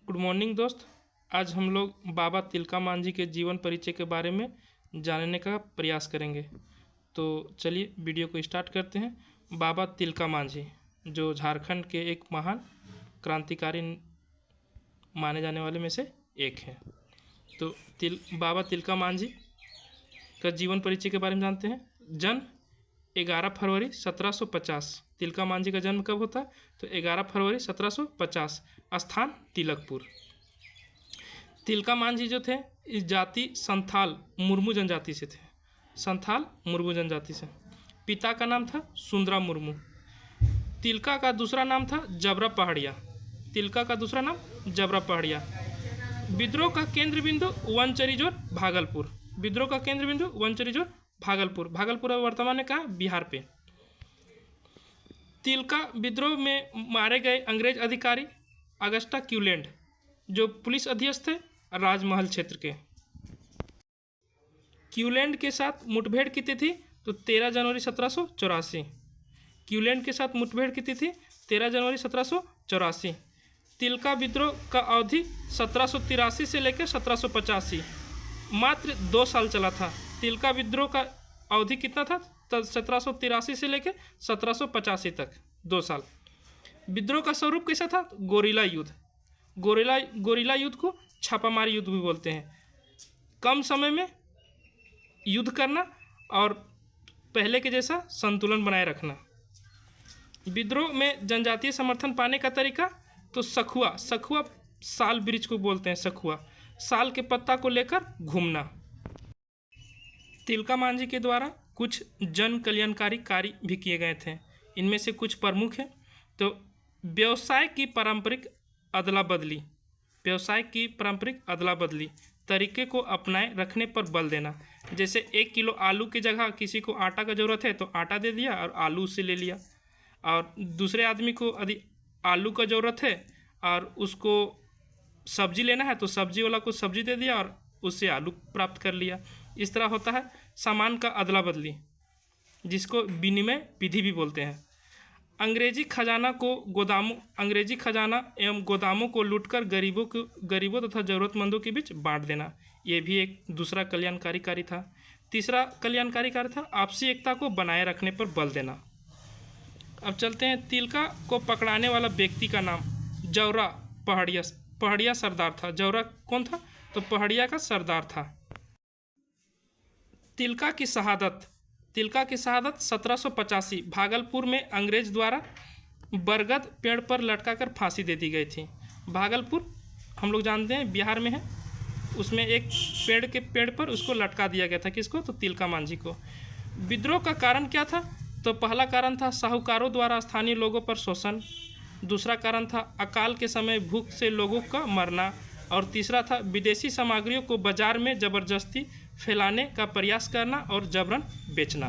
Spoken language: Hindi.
गुड मॉर्निंग दोस्त। आज हम लोग बाबा तिलका मांझी के जीवन परिचय के बारे में जानने का प्रयास करेंगे। तो चलिए वीडियो को स्टार्ट करते हैं। बाबा तिलका मांझी जो झारखंड के एक महान क्रांतिकारी माने जाने वाले में से एक है। तो बाबा तिलका मांझी का जीवन परिचय के बारे में जानते हैं। जन्म 11 फरवरी 1750। तिलका मांझी का जन्म कब होता है? तो 11 फरवरी 1750। स्थान तिलकपुर। तिलका मांझी जो थे इस जाति संथाल मुर्मू जनजाति से थे। संथाल मुर्मू जनजाति से। पिता का नाम था सुंदरा मुर्मू। तिलका का दूसरा नाम था जबरा पहाड़िया। तिलका का दूसरा नाम जबरा पहाड़िया। विद्रोह का केंद्र बिंदु वनचरीजोर भागलपुर। विद्रोह का केंद्र बिंदु वनचरीजोर भागलपुर। भागलपुर वर्तमान में कहाँ? बिहार पे। तिलका विद्रोह में मारे गए अंग्रेज अधिकारी अगस्टा क्यूलैंड जो पुलिस अधीक्षक थे राजमहल क्षेत्र के। क्यूलैंड के साथ मुठभेड़ की तिथि तो 13 जनवरी 1784। क्यूलैंड के साथ मुठभेड़ की तिथि 13 जनवरी 1784। तिलका विद्रोह का अवधि 1783 से लेकर 1785, मात्र 2 साल चला था। तिलका विद्रोह का अवधि कितना था? 1783 से लेकर 1785 तक, 2 साल। विद्रोह का स्वरूप कैसा था? गोरिल्ला युद्ध। गोरिल्ला युद्ध को छापामारी युद्ध भी बोलते हैं। कम समय में युद्ध करना और पहले के जैसा संतुलन बनाए रखना। विद्रोह में जनजातीय समर्थन पाने का तरीका तो सखुआ साल वृक्ष को बोलते हैं। सखुआ साल के पत्ता को लेकर घूमना। तिलका मांझी के द्वारा कुछ जन कल्याणकारी कार्य भी किए गए थे। इनमें से कुछ प्रमुख हैं। तो व्यवसाय की पारंपरिक अदला बदली। व्यवसाय की पारंपरिक अदला बदली तरीके को अपनाए रखने पर बल देना। जैसे 1 किलो आलू की जगह किसी को आटा का ज़रूरत है तो आटा दे दिया और आलू उससे ले लिया, और दूसरे आदमी को यदि आलू का ज़रूरत है और उसको सब्जी लेना है तो सब्जी वाला को सब्जी दे दिया और उससे आलू प्राप्त कर लिया। इस तरह होता है सामान का अदला बदली, जिसको विनिमय विधि भी बोलते हैं। अंग्रेजी खजाना एवं गोदामों को लूटकर गरीबों तथा ज़रूरतमंदों के बीच बांट देना, ये भी एक दूसरा कल्याणकारी कार्य था। तीसरा कल्याणकारी कार्य था आपसी एकता को बनाए रखने पर बल देना। अब चलते हैं। तिलका को पकड़ाने वाला व्यक्ति का नाम जौरा पहाड़िया सरदार था। जौरा कौन था? तो पहाड़िया का सरदार था। तिलका की शहादत 1785 भागलपुर में अंग्रेज द्वारा बरगद पेड़ पर लटकाकर फांसी दे दी गई थी। भागलपुर हम लोग जानते हैं बिहार में है। उसमें एक पेड़ पर उसको लटका दिया गया था। किसको? तो तिलका मांझी को। विद्रोह का कारण क्या था? तो पहला कारण था साहूकारों द्वारा स्थानीय लोगों पर शोषण। दूसरा कारण था अकाल के समय भूख से लोगों का मरना। और तीसरा था विदेशी सामग्रियों को बाजार में ज़बरदस्ती फैलाने का प्रयास करना और जबरन बेचना।